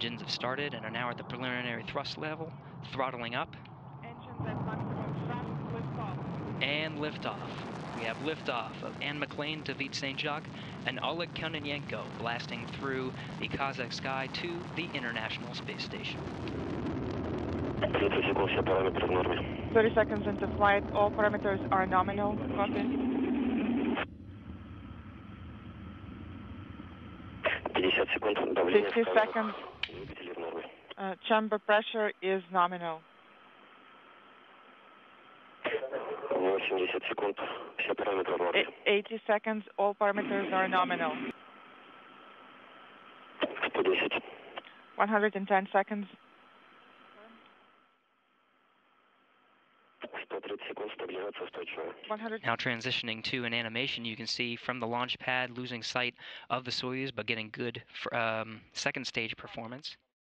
engines have started and are now at the preliminary thrust level, throttling up. Engines at maximum thrust, liftoff. And liftoff. We have liftoff of Anne McLean to Vít St. Jacques and Oleg Kononenko blasting through the Kazakh sky to the International Space Station. 30 seconds into flight, all parameters are nominal. Copy. 50 seconds. Chamber pressure is nominal. 80 seconds, all parameters are nominal. 110 seconds. Now transitioning to an animation, you can see from the launch pad losing sight of the Soyuz, but getting good second stage performance.